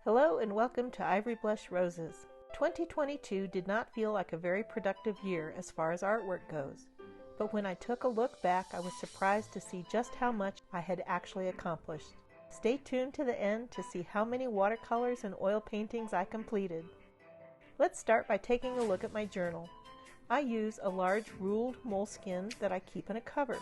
Hello and welcome to Ivory Blush Roses. 2022 did not feel like a very productive year as far as artwork goes, but when I took a look back, I was surprised to see just how much I had actually accomplished. Stay tuned to the end to see how many watercolors and oil paintings I completed. Let's start by taking a look at my journal. I use a large ruled moleskin that I keep in a cover.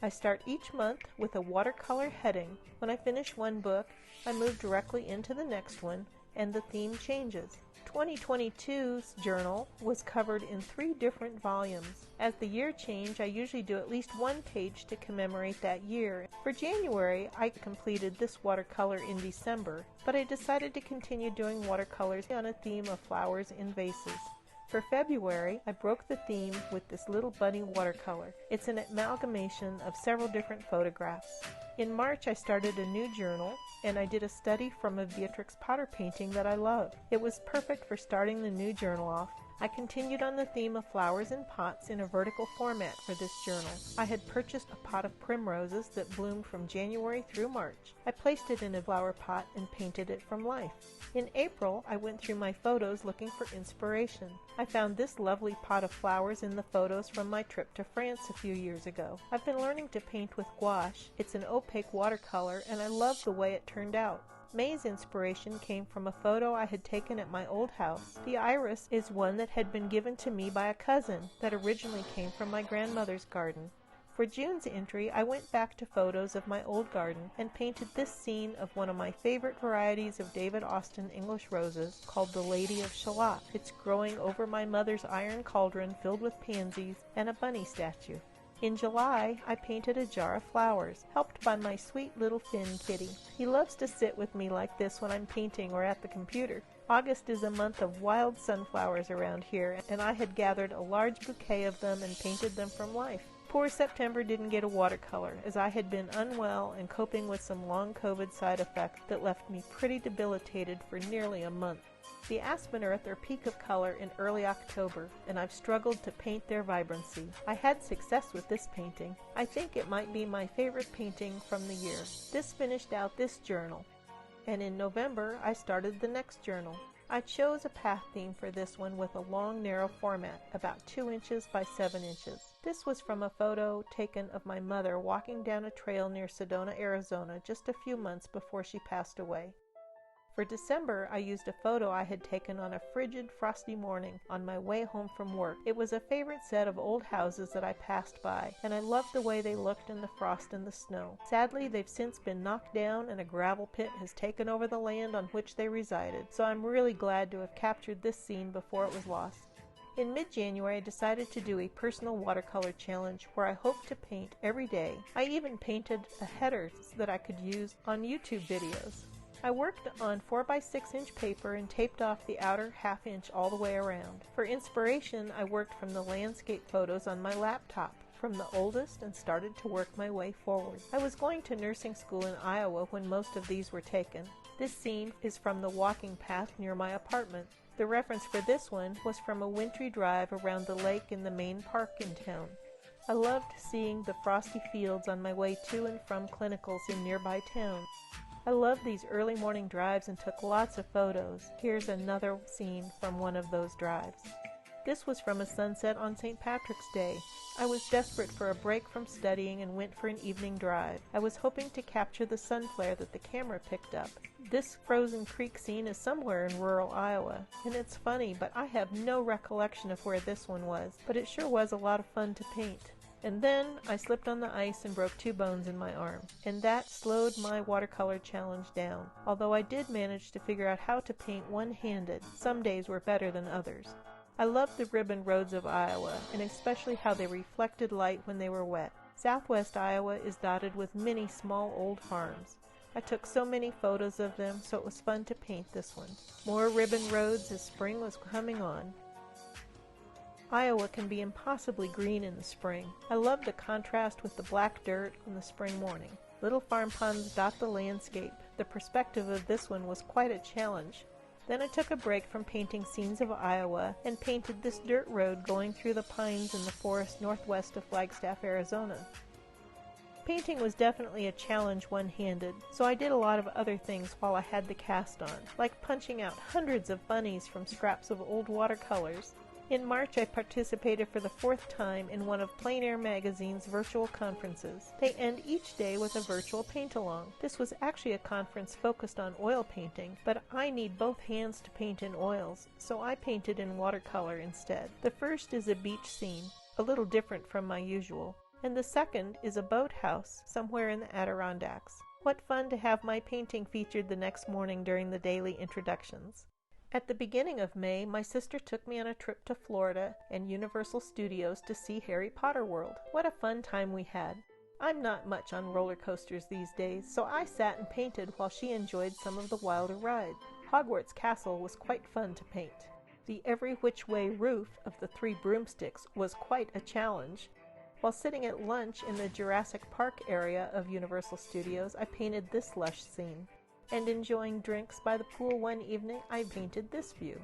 I start each month with a watercolor heading. When I finish one book, I move directly into the next one, and the theme changes. 2022's journal was covered in 3 different volumes. As the year changed, I usually do at least one page to commemorate that year. For January, I completed this watercolor in December, but I decided to continue doing watercolors on a theme of flowers in vases. For February, I broke the theme with this little bunny watercolor. It's an amalgamation of several different photographs. In March, I started a new journal, and I did a study from a Beatrix Potter painting that I love. It was perfect for starting the new journal off. I continued on the theme of flowers in pots in a vertical format for this journal. I had purchased a pot of primroses that bloomed from January through March. I placed it in a flower pot and painted it from life. In April, I went through my photos looking for inspiration. I found this lovely pot of flowers in the photos from my trip to France a few years ago. I've been learning to paint with gouache. It's an opaque watercolor, and I love the way it turned out. May's inspiration came from a photo I had taken at my old house. The iris is one that had been given to me by a cousin that originally came from my grandmother's garden. For June's entry, I went back to photos of my old garden and painted this scene of one of my favorite varieties of David Austin English roses called the Lady of Shalott. It's growing over my mother's iron cauldron filled with pansies and a bunny statue. In July, I painted a jar of flowers, helped by my sweet little Finn kitty. He loves to sit with me like this when I'm painting or at the computer. August is a month of wild sunflowers around here, and I had gathered a large bouquet of them and painted them from life. Poor September didn't get a watercolor, as I had been unwell and coping with some long COVID side effects that left me pretty debilitated for nearly a month. The aspen are at their peak of color in early October, and I've struggled to paint their vibrancy. I had success with this painting. I think it might be my favorite painting from the year. This finished out this journal, and in November I started the next journal. I chose a path theme for this one with a long, narrow format, about 2 inches by 7 inches. This was from a photo taken of my mother walking down a trail near Sedona, Arizona, just a few months before she passed away. For December, I used a photo I had taken on a frigid, frosty morning on my way home from work. It was a favorite set of old houses that I passed by, and I loved the way they looked in the frost and the snow. Sadly, they've since been knocked down and a gravel pit has taken over the land on which they resided, so I'm really glad to have captured this scene before it was lost. In mid-January, I decided to do a personal watercolor challenge where I hoped to paint every day. I even painted a header so that I could use on YouTube videos. I worked on 4x6 inch paper and taped off the outer ½ inch all the way around. For inspiration, I worked from the landscape photos on my laptop, from the oldest, and started to work my way forward. I was going to nursing school in Iowa when most of these were taken. This scene is from the walking path near my apartment. The reference for this one was from a wintry drive around the lake in the main park in town. I loved seeing the frosty fields on my way to and from clinicals in nearby towns. I loved these early morning drives and took lots of photos. Here's another scene from one of those drives. This was from a sunset on St. Patrick's Day. I was desperate for a break from studying and went for an evening drive. I was hoping to capture the sun flare that the camera picked up. This frozen creek scene is somewhere in rural Iowa, and it's funny, but I have no recollection of where this one was, but it sure was a lot of fun to paint. And then I slipped on the ice and broke 2 bones in my arm, and that slowed my watercolor challenge down, although I did manage to figure out how to paint one-handed. Some days were better than others. I loved the ribbon roads of Iowa, and especially how they reflected light when they were wet. Southwest Iowa is dotted with many small old farms. I took so many photos of them, so it was fun to paint this one. More ribbon roads as spring was coming on. Iowa can be impossibly green in the spring. I love the contrast with the black dirt in the spring morning. Little farm ponds dot the landscape. The perspective of this one was quite a challenge. Then I took a break from painting scenes of Iowa and painted this dirt road going through the pines in the forest northwest of Flagstaff, Arizona. Painting was definitely a challenge one-handed, so I did a lot of other things while I had the cast on, like punching out hundreds of bunnies from scraps of old watercolors. In March, I participated for the 4th time in one of Plein Air Magazine's virtual conferences. They end each day with a virtual paint-along. This was actually a conference focused on oil painting, but I need both hands to paint in oils, so I painted in watercolor instead. The first is a beach scene, a little different from my usual, and the second is a boathouse somewhere in the Adirondacks. What fun to have my painting featured the next morning during the daily introductions. At the beginning of May, my sister took me on a trip to Florida and Universal Studios to see Harry Potter World. What a fun time we had. I'm not much on roller coasters these days, so I sat and painted while she enjoyed some of the wilder rides. Hogwarts Castle was quite fun to paint. The every which way roof of the 3 broomsticks was quite a challenge. While sitting at lunch in the Jurassic Park area of Universal Studios, I painted this lush scene. And enjoying drinks by the pool one evening, I painted this view.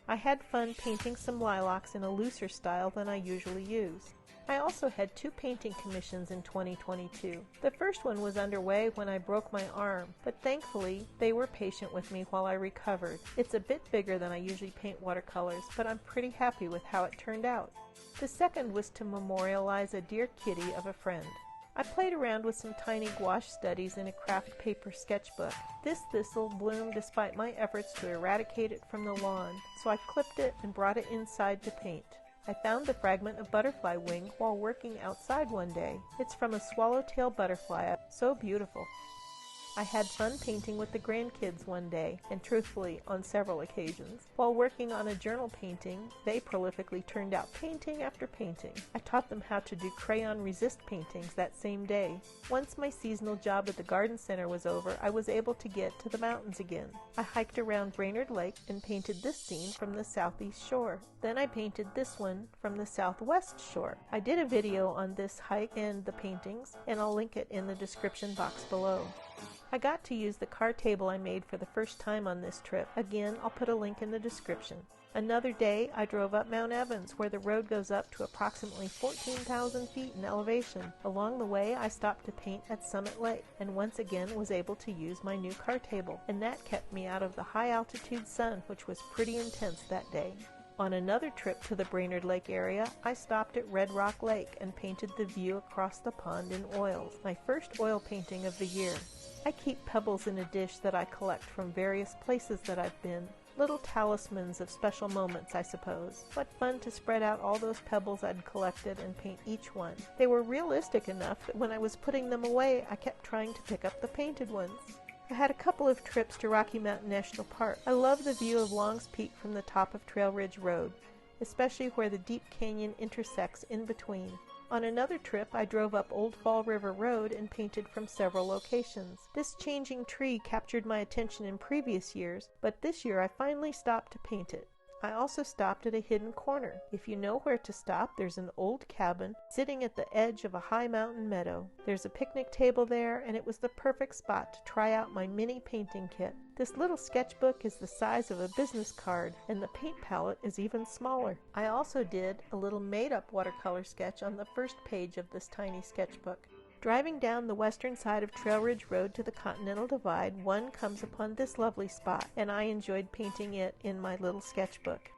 I had fun painting some lilacs in a looser style than I usually use. I also had 2 painting commissions in 2022. The first one was underway when I broke my arm, but thankfully they were patient with me while I recovered. It's a bit bigger than I usually paint watercolors, but I'm pretty happy with how it turned out. The second was to memorialize a dear kitty of a friend. I played around with some tiny gouache studies in a craft paper sketchbook. This thistle bloomed despite my efforts to eradicate it from the lawn, so I clipped it and brought it inside to paint. I found the fragment of butterfly wing while working outside one day. It's from a swallowtail butterfly, so beautiful. I had fun painting with the grandkids one day, and truthfully, on several occasions. While working on a journal painting, they prolifically turned out painting after painting. I taught them how to do crayon resist paintings that same day. Once my seasonal job at the garden center was over, I was able to get to the mountains again. I hiked around Brainerd Lake and painted this scene from the southeast shore. Then I painted this one from the southwest shore. I did a video on this hike and the paintings, and I'll link it in the description box below. I got to use the car table I made for the first time on this trip. Again, I'll put a link in the description. Another day, I drove up Mount Evans, where the road goes up to approximately 14,000 feet in elevation. Along the way, I stopped to paint at Summit Lake, and once again was able to use my new car table, and that kept me out of the high-altitude sun, which was pretty intense that day. On another trip to the Brainerd Lake area, I stopped at Red Rock Lake and painted the view across the pond in oils, my first oil painting of the year. I keep pebbles in a dish that I collect from various places that I've been. Little talismans of special moments, I suppose. What fun to spread out all those pebbles I'd collected and paint each one. They were realistic enough that when I was putting them away, I kept trying to pick up the painted ones. I had a couple of trips to Rocky Mountain National Park. I love the view of Long's Peak from the top of Trail Ridge Road, especially where the deep canyon intersects in between. On another trip, I drove up Old Fall River Road and painted from several locations. This changing tree captured my attention in previous years, but this year I finally stopped to paint it. I also stopped at a hidden corner. If you know where to stop, there's an old cabin sitting at the edge of a high mountain meadow. There's a picnic table there, and it was the perfect spot to try out my mini painting kit. This little sketchbook is the size of a business card, and the paint palette is even smaller. I also did a little made-up watercolor sketch on the first page of this tiny sketchbook. Driving down the western side of Trail Ridge Road to the Continental Divide, one comes upon this lovely spot, and I enjoyed painting it in my little sketchbook.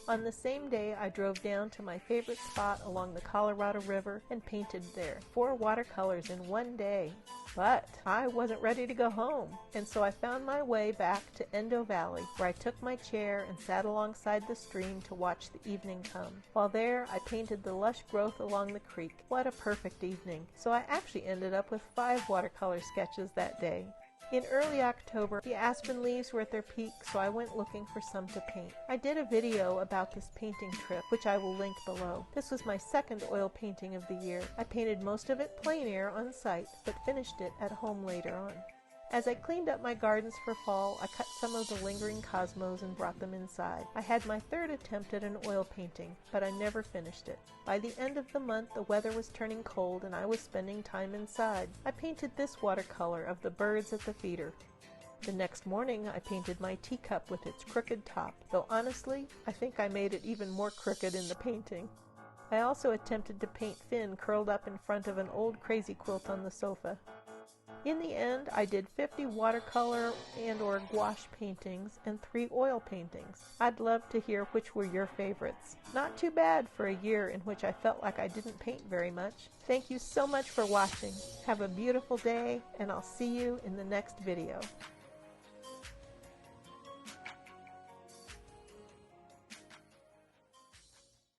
On the same day, I drove down to my favorite spot along the Colorado River and painted there. 4 watercolors in one day. But I wasn't ready to go home, and so I found my way back to Endo Valley, where I took my chair and sat alongside the stream to watch the evening come. While there, I painted the lush growth along the creek. What a perfect evening. So I actually ended up with 5 watercolor sketches that day. In early October, the aspen leaves were at their peak, so I went looking for some to paint. I did a video about this painting trip, which I will link below. This was my second oil painting of the year. I painted most of it plein air on site, but finished it at home later on. As I cleaned up my gardens for fall, I cut some of the lingering cosmos and brought them inside. I had my 3rd attempt at an oil painting, but I never finished it. By the end of the month, the weather was turning cold and I was spending time inside. I painted this watercolor of the birds at the feeder. The next morning, I painted my teacup with its crooked top, though honestly, I think I made it even more crooked in the painting. I also attempted to paint Finn curled up in front of an old crazy quilt on the sofa. In the end, I did 50 watercolor and/or gouache paintings and 3 oil paintings. I'd love to hear which were your favorites. Not too bad for a year in which I felt like I didn't paint very much. Thank you so much for watching. Have a beautiful day, and I'll see you in the next video.